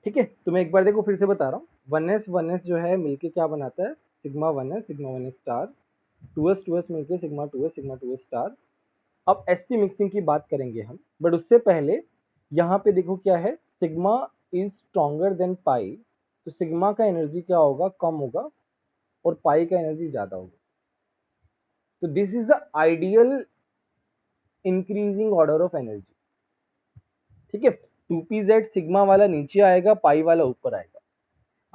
ठीक है, तो मैं एक बार देखो फिर से बता रहा हूँ, 1s जो है मिलके क्या बनाता है, सिग्मा 1s स्टार, 2s मिलके सिग्मा 2s स्टार। अब sp मिक्सिंग की बात करेंगे हम, बट उससे पहले यहाँ पे देखो क्या है, sigma is stronger than pi, तो सिग्मा का एनर्जी क्या होगा, कम होगा, और पाई का एनर्जी ज्यादा होगा। तो this is the ideal increasing order of energy. ठीक है, 2pz सिग्मा वाला नीचे आएगा, पाई वाला ऊपर आएगा।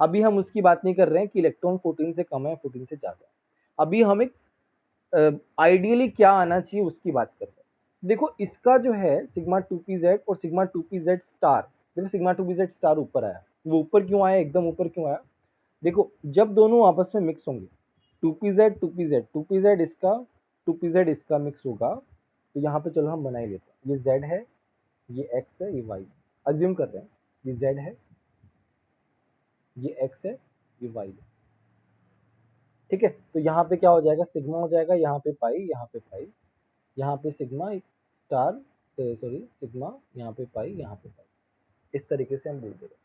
अभी हम उसकी बात नहीं कर रहे हैं कि इलेक्ट्रॉन 14 से कम है, 14 से ज्यादा है। अभी हम एक आइडियली क्या आना चाहिए उसकी बात कर रहे हैं। देखो इसका जो है सिग्मा 2pz और सिग्मा 2pz स्टार, देखो सिग्मा 2pz स्टार ऊपर आया, वो ऊपर क्यों आया, एकदम ऊपर क्यों आया, देखो जब दोनों आपस में मिक्स होंगे, 2pz इसका, 2pz इसका मिक्स होगा, तो यहाँ पे चलो हम बना ही लेते हैं, ये z है, ये x है, ये y, अज्यूम कर रहे हैं ये z है, ये x है, ये y है। ठीक है, तो यहाँ पे क्या हो जाएगा, सिग्मा हो जाएगा, यहाँ पे पाई, यहाँ पे पाई, यहाँ पे सिग्मा स्टार, सॉरी सिग्मा, यहाँ पे पाई, यहाँ पे पाई, इस तरीके से हम बोल दे रहे हैं।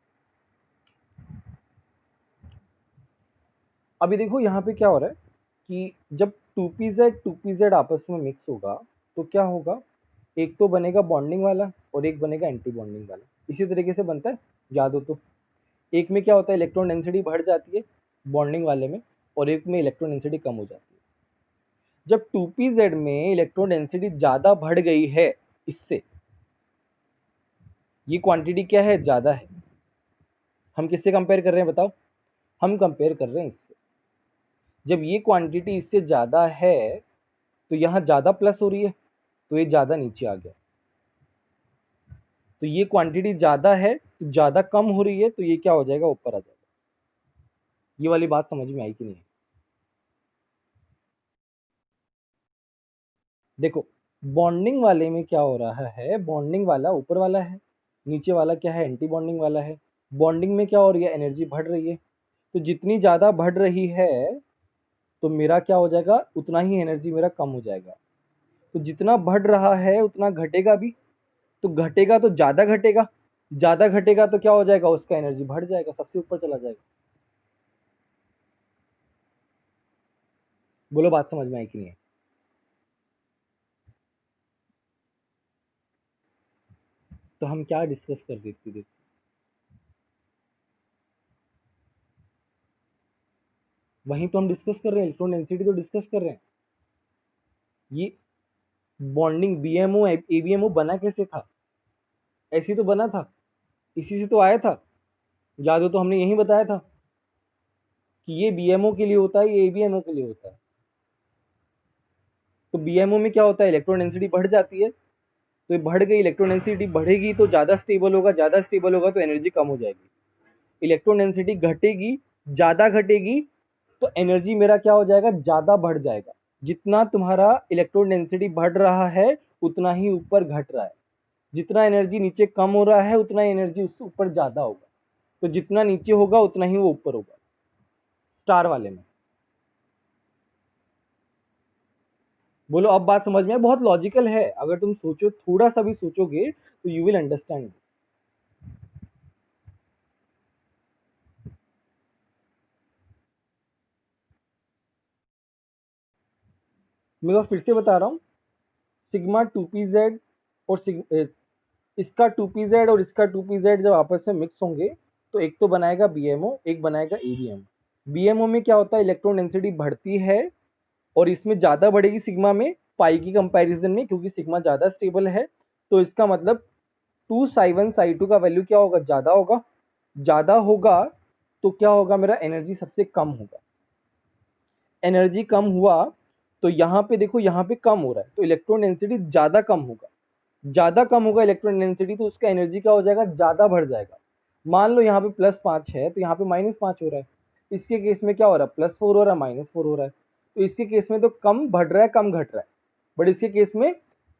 अभी देखो यहाँ पे क्या हो रहा है कि जब 2pz आपस में मिक्स होगा तो क्या होगा, एक तो बनेगा बॉन्डिंग वाला और एक बनेगा एंटी बॉन्डिंग वाला, इसी तरीके से बनता है, याद हो तो। एक में क्या होता है, इलेक्ट्रॉन डेंसिटी बढ़ जाती है बॉन्डिंग वाले में, और एक में इलेक्ट्रॉन डेंसिटी कम हो जाती है। जब 2pz में इलेक्ट्रॉन डेंसिटी ज्यादा बढ़ गई है, इससे ये क्वांटिटी क्या है, ज्यादा है। हम किससे कंपेयर कर रहे हैं बताओ, हम कंपेयर कर रहे हैं इससे। जब ये क्वांटिटी इससे ज्यादा है तो यहाँ ज्यादा प्लस हो रही है, तो ये ज्यादा नीचे आ गया। तो ये क्वांटिटी ज्यादा है तो ज्यादा कम हो रही है, तो ये क्या हो जाएगा, ऊपर आ जाएगा। ये वाली बात समझ में आई कि नहीं? देखो बॉन्डिंग वाले में क्या हो रहा है, बॉन्डिंग वाला ऊपर वाला है, नीचे वाला क्या है, एंटी बॉन्डिंग वाला है। बॉन्डिंग में क्या हो रही है, एनर्जी बढ़ रही है, तो जितनी ज्यादा बढ़ रही है तो मेरा क्या हो जाएगा, उतना ही एनर्जी मेरा कम हो जाएगा। तो जितना बढ़ रहा है उतना घटेगा भी, तो घटेगा तो ज्यादा घटेगा, ज्यादा घटेगा तो क्या हो जाएगा, उसका एनर्जी बढ़ जाएगा, सबसे ऊपर चला जाएगा। बोलो बात समझ में आई कि नहीं? तो हम क्या डिस्कस कर रहे थे, देखो वहीं तो हम डिस्कस कर रहे हैं, इलेक्ट्रॉन डेंसिटी तो डिस्कस कर रहे हैं। ये बॉन्डिंग बीएमओ एबीएमओ बना कैसे था, ऐसे तो बना था, इसी से तो आया था, याद हो तो हमने यही बताया था कि ये बीएमओ के लिए होता है, ये एबीएमओ के लिए होता है। तो बीएमओ में क्या होता है, इलेक्ट्रॉन डेंसिटी बढ़ जाती है, तो ये बढ़ गई, इलेक्ट्रॉन डेंसिटी बढ़ेगी तो ज्यादा स्टेबल होगा, ज्यादा स्टेबल होगा तो एनर्जी कम हो जाएगी। इलेक्ट्रॉन डेंसिटी घटेगी, ज्यादा घटेगी, तो एनर्जी मेरा क्या हो जाएगा, ज्यादा बढ़ जाएगा। जितना तुम्हारा इलेक्ट्रॉन डेंसिटी बढ़ रहा है उतना ही ऊपर घट रहा है, जितना एनर्जी नीचे कम हो रहा है उतना एनर्जी उससे ऊपर ज्यादा होगा, तो जितना नीचे होगा उतना ही वो ऊपर होगा, स्टार वाले में। बोलो अब बात समझ में, बहुत लॉजिकल है, अगर तुम सोचो, थोड़ा सा भी सोचोगे तो यू विल अंडरस्टैंड। मैं फिर से बता रहा हूँ, सिग्मा 2pz और इसका 2pz और इसका 2pz जब आपस में मिक्स होंगे तो एक तो बनाएगा बीएमओ, एक बनाएगा एबीएमओ। बीएमओ में क्या होता है, इलेक्ट्रॉन डेंसिटी बढ़ती है और इसमें ज्यादा बढ़ेगी सिग्मा में, पाई की कंपैरिजन में, क्योंकि सिग्मा ज्यादा स्टेबल है। तो इसका मतलब 2 psi 1 psi 2 का वैल्यू क्या होगा, ज्यादा होगा, ज्यादा होगा तो क्या होगा, मेरा एनर्जी सबसे कम होगा। एनर्जी कम हुआ तो यहाँ पे देखो, यहाँ पे कम हो रहा है तो इलेक्ट्रॉन डेंसिटी ज्यादा कम होगा, ज्यादा कम होगा इलेक्ट्रॉन डेंसिटी, तो उसका एनर्जी क्या हो जाएगा, ज्यादा बढ़ जाएगा। मान लो यहाँ पे +5 है तो यहाँ पे -5 हो रहा है, इसके केस में क्या हो रहा है, +4 हो रहा है, -4 हो रहा है। तो इसके केस में तो कम बढ़ रहा है, कम घट रहा है, बट इसके केस में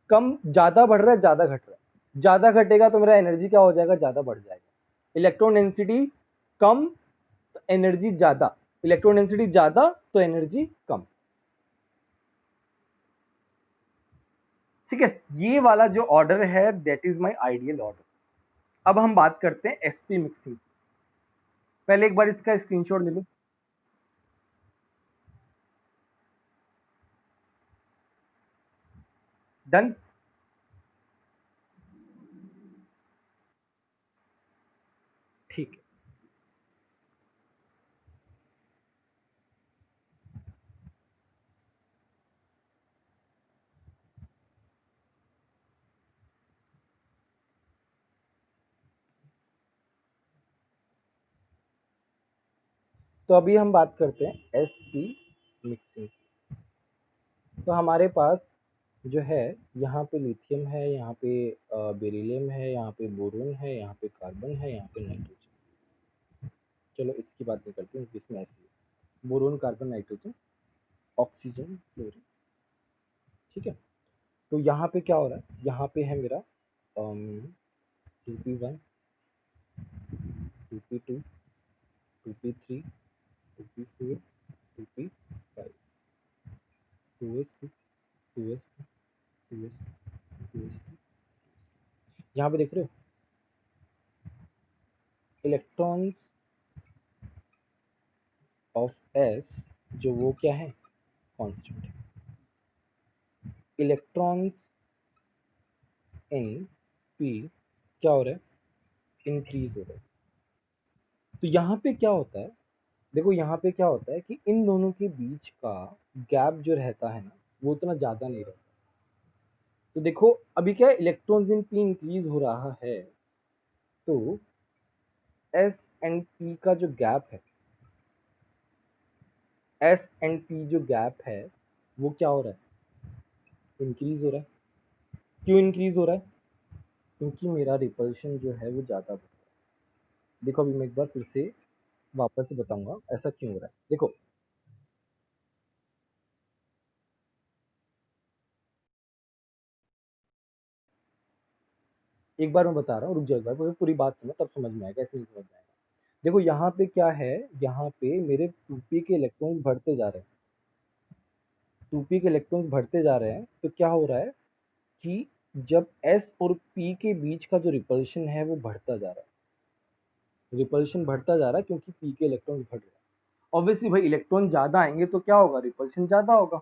कम ज्यादा बढ़ रहा है, ज्यादा घट रहा है। ज्यादा घटेगा तो मेरा एनर्जी क्या हो जाएगा, ज्यादा बढ़ जाएगा। इलेक्ट्रॉन डेंसिटी कम तो एनर्जी ज्यादा, इलेक्ट्रॉन डेंसिटी ज्यादा तो एनर्जी कम। ठीक है, ये वाला जो ऑर्डर है that is my ideal order. अब हम बात करते हैं एसपी मिक्सिंग। पहले एक बार इसका स्क्रीनशॉट ले लो। डन। ठीक है, तो अभी हम बात करते हैं एस पी मिक्सिंग। तो हमारे पास जो है यहाँ पे लिथियम है, यहाँ पे बेरिलियम है, यहाँ पे बोरोन है, यहाँ पे कार्बन है, यहाँ पे नाइट्रोजन। चलो इसकी बात नहीं करते हैं, इसमें ऐसे है boron, carbon, nitrogen, oxygen, fluorine. ठीक है, तो यहाँ पे क्या हो रहा है, यहाँ पे है मेरा 2p1, 2p2, 2p3, 2p4, 2p5, 2s2, 2s2, 2s2, 2s2। यहाँ पे देख रहे हो इलेक्ट्रॉन्स ऑफ एस जो वो क्या है, कांस्टेंट। इलेक्ट्रॉन्स इन पी क्या हो रहा है, इंक्रीज हो रहा है। तो यहाँ पे क्या होता है, देखो यहाँ पे क्या होता है कि इन दोनों के बीच का गैप जो रहता है ना, वो उतना ज्यादा नहीं रहता। तो देखो अभी क्या है, इलेक्ट्रॉन्स इन पी इंक्रीज हो रहा है, तो एस एंड पी का जो गैप है, एस एंड पी जो गैप है वो क्या हो रहा है, इंक्रीज हो रहा है। क्यों इंक्रीज हो रहा है, क्योंकि मेरा रिपल्शन जो है वो ज्यादा बढ़ रहा है। देखो अभी मैं एक बार फिर से वापस से बताऊंगा ऐसा क्यों हो रहा है। देखो एक बार मैं बता रहा हूँ, रुक जाओ एक बार, पूरी बात सुनो तब समझ में आएगा, ऐसे नहीं समझ में आएगा। देखो यहाँ पे क्या है, यहाँ पे मेरे 2p के इलेक्ट्रॉन्स बढ़ते जा रहे हैं, 2p के इलेक्ट्रॉन्स बढ़ते जा रहे हैं, तो क्या हो रहा है कि जब s और p के बीच का जो रिपल्शन है वो बढ़ता जा रहा है, रिपल्शन बढ़ता जा रहा है क्योंकि p के इलेक्ट्रॉन्स बढ़ रहे हैं। ऑब्वियसली भाई इलेक्ट्रॉन ज्यादा आएंगे तो क्या होगा, रिपल्शन ज्यादा होगा।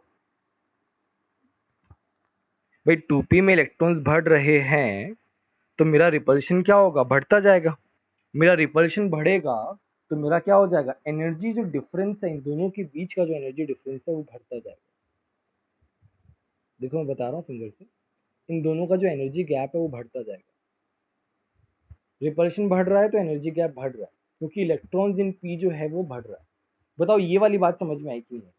भाई 2p में इलेक्ट्रॉन्स बढ़ रहे हैं तो मेरा रिपल्शन क्या होगा, बढ़ता जाएगा। मेरा रिपल्शन बढ़ेगा तो मेरा क्या हो जाएगा, एनर्जी जो डिफरेंस है इन दोनों के बीच का, जो एनर्जी डिफरेंस है वो बढ़ता जाएगा। देखो मैं बता रहा हूँ फिंगर से, इन दोनों का जो एनर्जी गैप है वो बढ़ता जाएगा। रिपल्शन बढ़ रहा है तो एनर्जी गैप बढ़ रहा है, क्योंकि इलेक्ट्रॉन्स इन पी जो है वो बढ़ रहा है। बताओ ये वाली बात समझ में आई कि नहीं।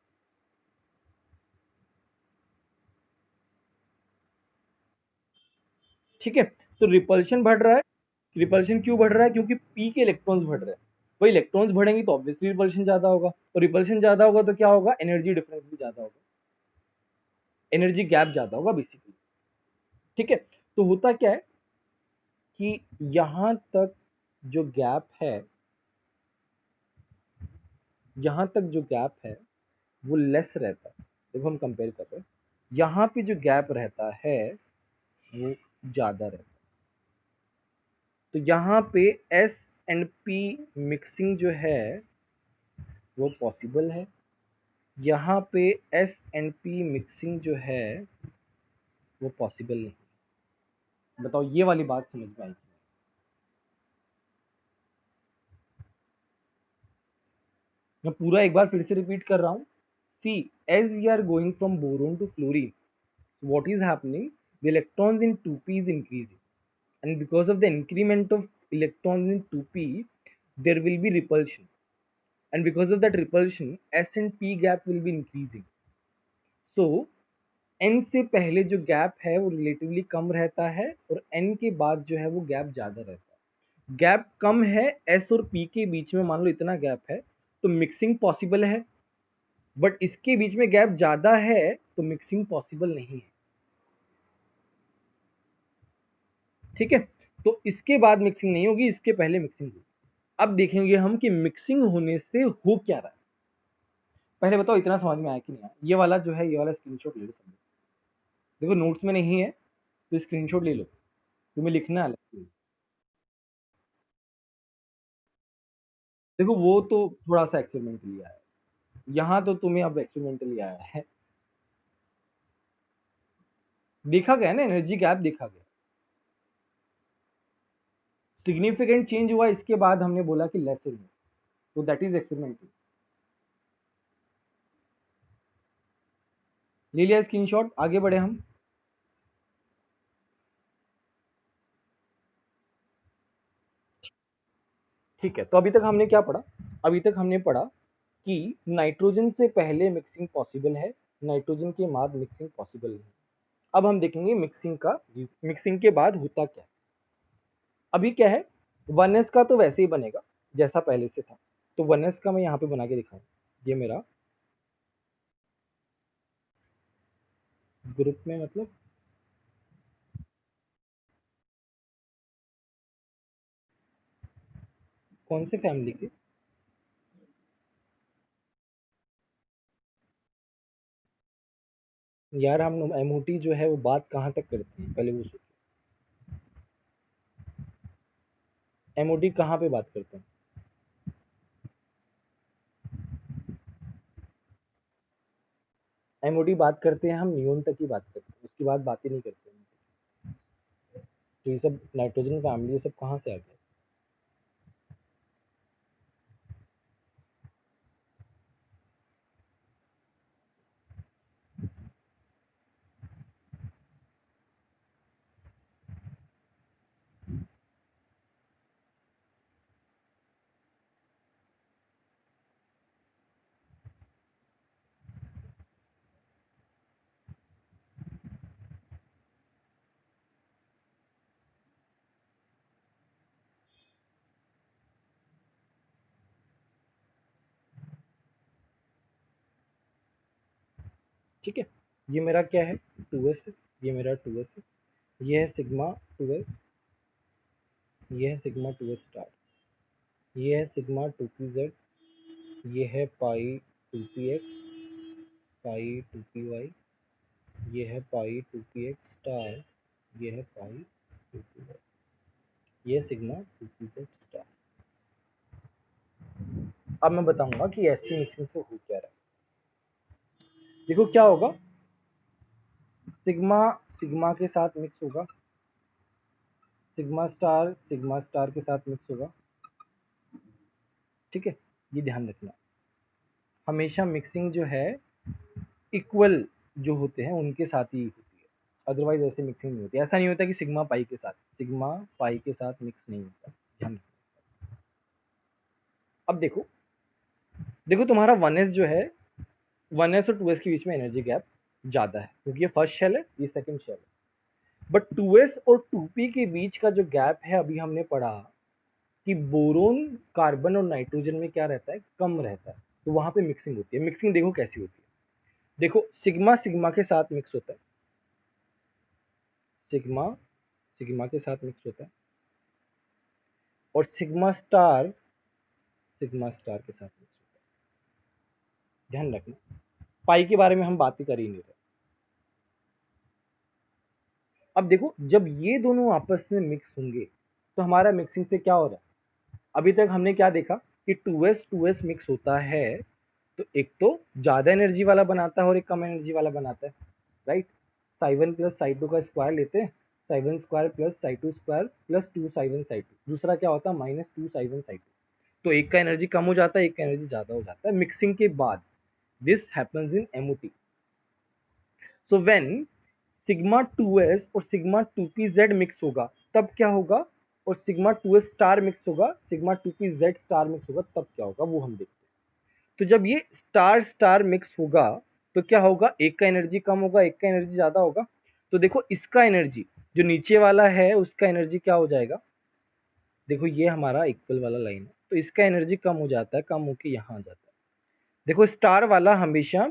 ठीक है, तो रिपल्शन बढ़ रहा है, रिपल्शन क्यों बढ़ रहा है, क्योंकि पी के इलेक्ट्रॉन्स बढ़ रहे हैं। वही इलेक्ट्रॉन्स बढ़ेंगे तो ऑब्वियसली रिपल्शन ज्यादा होगा, और रिपल्शन ज्यादा होगा तो क्या होगा, एनर्जी डिफरेंस भी ज्यादा होगा, एनर्जी गैप ज्यादा होगा बेसिकली। ठीक है, तो होता क्या है कि यहां तक जो गैप है, यहां तक जो गैप है वो लेस रहता है। देखो हम कंपेयर कर रहे हैं, यहाँ पे जो गैप रहता है वो ज्यादा रहता है। तो यहाँ पे एस एंड पी मिक्सिंग जो है वो पॉसिबल है, यहाँ पे एस एंड पी मिक्सिंग जो है वो पॉसिबल नहीं। बताओ ये वाली बात समझ में आई। मैं पूरा एक बार फिर से रिपीट कर रहा हूँ। See, as we are going from boron to fluorine, what is happening, the electrons in 2p is increasing, and because of the increment of electrons in 2p there will be repulsion, and because of that repulsion s and p gap will be increasing. So n से पहले जो gap है वो relatively कम रहता है, और n के बाद जो है वो गैप ज्यादा रहता है। गैप कम है s और p के बीच में, मान लो इतना गैप है तो मिक्सिंग पॉसिबल है, बट इसके बीच में गैप ज्यादा है तो मिक्सिंग पॉसिबल नहीं है। ठीक है, तो इसके बाद मिक्सिंग नहीं होगी, इसके पहले मिक्सिंग होगी। अब देखेंगे हम कि मिक्सिंग होने से हो क्या रहा है। पहले बताओ इतना समझ में आया कि नहीं आया। ये वाला जो है, ये वाला स्क्रीनशॉट ले लो सब। देखो नोट्स में नहीं है तो स्क्रीनशॉट ले लो, तुम्हें लिखना है अलग से। देखो वो तो थोड़ा सा एक्सपेरिमेंटली आया है, यहाँ तो तुम्हें अब एक्सपेरिमेंटली आया है, देखा गया ना, एनर्जी गैप देखा गया। सिग्निफिकेंट चेंज हुआ इसके बाद हमने बोला कि लेस और मोर, तो दैट इज एक्सपेरिमेंटल। ले लिया स्क्रीनशॉट, आगे बढ़े हम। ठीक है, तो अभी तक हमने क्या पढ़ा? अभी तक हमने पढ़ा कि नाइट्रोजन से पहले मिक्सिंग पॉसिबल है, नाइट्रोजन के बाद मिक्सिंग पॉसिबल नहीं। अब हम देखेंगे मिक्सिंग का, मिक्सिंग के बाद होता क्या है। अभी क्या है, 1s का तो वैसे ही बनेगा जैसा पहले से था, तो 1s का मैं यहाँ पे बना के दिखाऊं, ये मेरा ग्रुप में, मतलब कौन से फैमिली के? यार हम एमओटी जो है वो बात कहाँ तक करती है, पहले वो सोचो। एमओटी कहाँ पे बात करते हैं? एमओटी बात करते हैं हम नियोन तक ही बात करते हैं, उसके बाद बात ही नहीं करते हैं। तो ये सब नाइट्रोजन फैमिली, ये सब कहाँ से आ गया? ठीक है, ये मेरा क्या है, 2s है, ये मेरा 2s है, ये है सिग्मा 2s, ये है सिग्मा 2s स्टार, ये है सिग्मा 2pz, ये है पाई 2px, पाई 2py, ये है पाई 2px स्टार, ये है पाई 2py, ये है सिग्मा 2pz स्टार। अब मैं बताऊंगा कि एसपी मिक्सिंग से हो क्या रहा है। देखो क्या होगा, सिग्मा सिग्मा के साथ मिक्स होगा, सिग्मा स्टार के साथ मिक्स होगा। ठीक है, ये ध्यान रखना, हमेशा मिक्सिंग जो है इक्वल जो होते हैं उनके साथ ही होती है, अदरवाइज ऐसे मिक्सिंग नहीं होती। ऐसा नहीं होता कि सिग्मा पाई के साथ मिक्स नहीं होता, ध्यान रखना। अब देखो, देखो तुम्हारा 1s जो है, 1s और 2s के बीच में एनर्जी गैप ज्यादा है क्योंकि ये फर्स्ट शेल है, ये सेकंड शेल है। बट 2s और 2p के बीच का जो गैप है, अभी हमने पढ़ा कि बोरोन कार्बन और नाइट्रोजन में क्या रहता है, कम रहता है, तो वहां पे मिक्सिंग होती है। मिक्सिंग देखो कैसी होती है, देखो सिग्मा सिग्मा के साथ मिक्स होता है, सिग्मा सिग्मा के साथ मिक्स होता है, और सिग्मा स्टार के साथ मिक्स होता है। ध्यान रखना, पाई के बारे में हम बात ही कर ही नहीं रहे। अब देखो, जब ये दोनों आपस में मिक्स होंगे तो हमारा मिक्सिंग से क्या हो रहा है? अभी तक हमने क्या देखा कि 2s मिक्स होता है तो एक तो ज्यादा एनर्जी वाला बनाता है और एक कम एनर्जी वाला बनाता है, राइट? साई 1 प्लस साई 2 का स्क्वायर लेते हैं, Sai 1 square plus psi 2 square plus 2 Sai 1 Sai 2, दूसरा क्या होता है, -2 साई 1 साई 2। तो एक का एनर्जी कम हो जाता है, एक का एनर्जी ज्यादा हो जाता है मिक्सिंग के बाद। This happens in MOT. So when sigma 2s और सिग्मा 2pz मिक्स होगा तब क्या होगा, और सिग्मा 2s स्टार मिक्स होगा, सिग्मा 2pz स्टार मिक्स होगा, तब क्या होगा वो हम देखते हैं। तो जब ये स्टार स्टार मिक्स होगा तो क्या होगा, एक का एनर्जी कम होगा, एक का एनर्जी ज्यादा होगा। तो देखो इसका एनर्जी, जो नीचे वाला है उसका एनर्जी क्या हो जाएगा, देखो ये हमारा इक्वल वाला लाइन है, तो इसका एनर्जी कम हो जाता है, कम होके यहाँ आ जाता है। देखो स्टार वाला हमेशा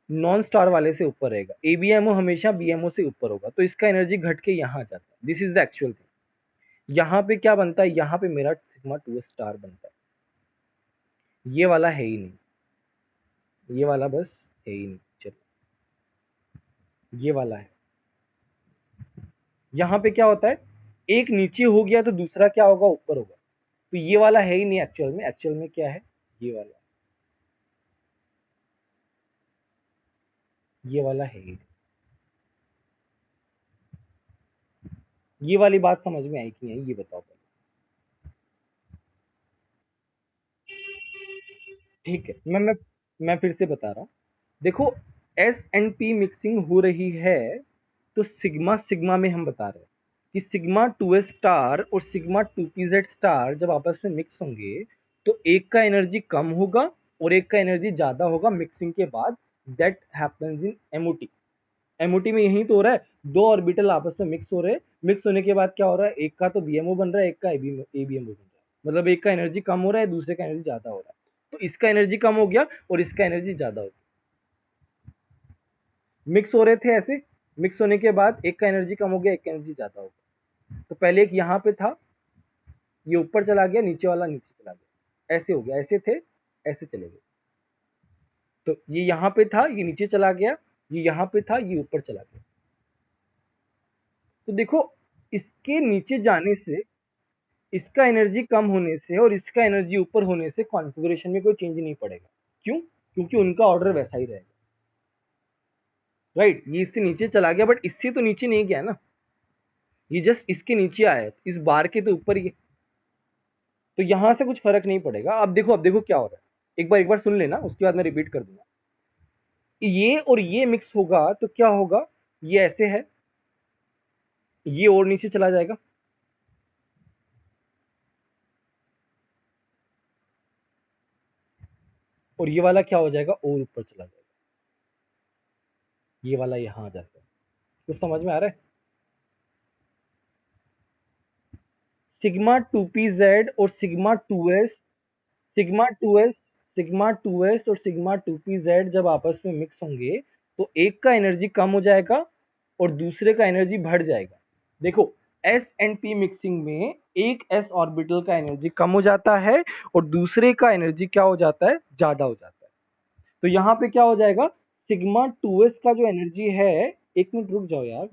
नॉन स्टार वाले से ऊपर रहेगा, एबीएमओ हमेशा बीएमओ से ऊपर होगा, तो इसका एनर्जी घट के यहाँ आ जाता है। This is the actual thing. यहाँ पे क्या बनता है, यहाँ पे मेरा सिग्मा 2 स्टार बनता है, ये वाला है ही नहीं, ये वाला बस है ही नहीं। चलो ये वाला है, यहाँ पे क्या होता है, एक नीचे हो गया तो दूसरा क्या होगा, ऊपर होगा। तो ये वाला है ही नहीं एक्चुअल में क्या है, ये वाला, ये वाला है ही नहीं। ये वाली बात समझ में आई कि नहीं, ये बताओ पहले। ठीक है, मैं फिर से बता रहा हूँ। देखो, एस एंड पी मिक्सिंग हो रही है, तो सिग्मा सिग्मा में हम बता रहे हैं कि सिग्मा टू एस स्टार और sigma two P Z star जब आपस में मिक्स होंगे, तो एक का एनर्जी कम होगा और एक का एनर्जी ज्यादा होगा मिक्सिंग के बाद। That happens in MOT. MOT में यही तो हो रहा है, दो ऑर्बिटल आपस में मिक्स हो रहे हैं, मिक्स होने के बाद क्या हो रहा है, एक का तो बीएमओ बन रहा है, एक का एबीएमओ बन रहा है, मतलब एक का एनर्जी कम हो रहा है, दूसरे का एनर्जी ज्यादा हो रहा है। तो इसका एनर्जी कम हो गया और इसका एनर्जी ज्यादा हो गया। मिक्स हो रहे थे ऐसे, मिक्स होने के बाद एक का एनर्जी कम हो गया, एक का एनर्जी ज्यादा हो गया। तो पहले एक यहाँ पे था, ये ऊपर चला गया, नीचे वाला नीचे चला गया, ऐसे हो गया, ऐसे थे, ऐसे चले गए। तो ये यहाँ पे था, ये नीचे चला गया, ये यहाँ पे था, ये ऊपर चला गया। तो देखो, इसके नीचे जाने से, इसका एनर्जी कम होने से और इसका एनर्जी ऊपर होने से कॉन्फ़िगरेशन में कोई चेंज नहीं पड़ेगा। क्यों? क्योंकि उनका ऑर्डर वैसा ही रहेगा। राइट, ये इससे नीचे चला गया, बट इससे तो नीचे नहीं गया ना, ये जस्ट इसके नीचे आया है, इस बार के तो ऊपर ही है। तो यहां से कुछ फर्क नहीं पड़ेगा। अब देखो क्या हो रहा है, एक बार सुन लेना, उसके बाद मैं रिपीट कर दूंगा। ये और ये मिक्स होगा तो क्या होगा, ये ऐसे है, ये और नीचे चला जाएगा, और ये वाला क्या हो जाएगा, और ऊपर चला जाएगा, ये वाला यहां आ जाता है। कुछ समझ में आ रहा है? सिग्मा टू पी जेड और sigma two S, sigma two S, sigma two S और सिग्मा टू पी जेड जब आपस में मिक्स होंगे, तो एक का एनर्जी कम हो जाएगा और दूसरे का एनर्जी बढ़ जाएगा। देखो, एस एंड पी मिक्सिंग में एक एस ऑर्बिटल का एनर्जी कम हो जाता है और दूसरे का एनर्जी क्या हो जाता है, ज्यादा हो जाता है। तो यहाँ पे क्या हो जाएगा, सिग्मा टू एस का जो एनर्जी है, एक मिनट रुक जाओ यार,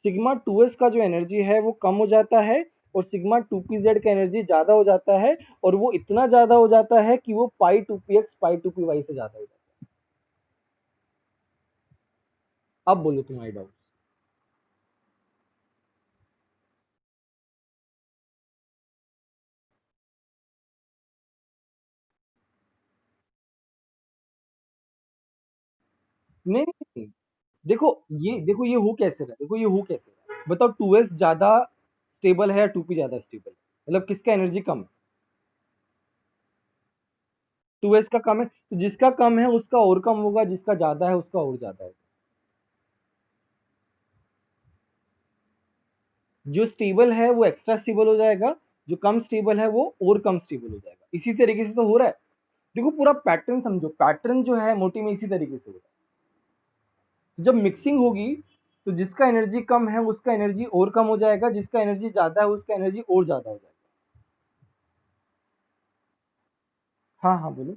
सिग्मा टू एस का जो एनर्जी है वो कम हो जाता है और सिग्मा टू पी जेड का एनर्जी ज्यादा हो जाता है, और वो इतना ज्यादा हो जाता है कि वो pi two p x pi two p y से ज्यादा हो जाता है। अब बोलो तुम्हारी डाउट। नहीं नहीं नहीं, देखो ये हो कैसे रहा है, देखो ये हो कैसे रहा है, बताओ, टू एस ज्यादा स्टेबल है या टू पी ज्यादा स्टेबल है, मतलब किसका एनर्जी कम है, टू एस का कम है, तो जिसका कम है उसका और कम होगा, जिसका ज्यादा है उसका और ज्यादा होगा। जो स्टेबल है वो एक्स्ट्रा स्टेबल हो जाएगा, जो कम स्टेबल है वो और कम स्टेबल हो जाएगा। इसी तरीके से तो हो रहा है। देखो, पूरा पैटर्न समझो, पैटर्न जो है मोटी में इसी तरीके से हो रहा है। जब मिक्सिंग होगी तो जिसका एनर्जी कम है उसका एनर्जी और कम हो जाएगा, जिसका एनर्जी ज्यादा है उसका एनर्जी और ज्यादा हो जाएगा। हाँ हाँ बोलो।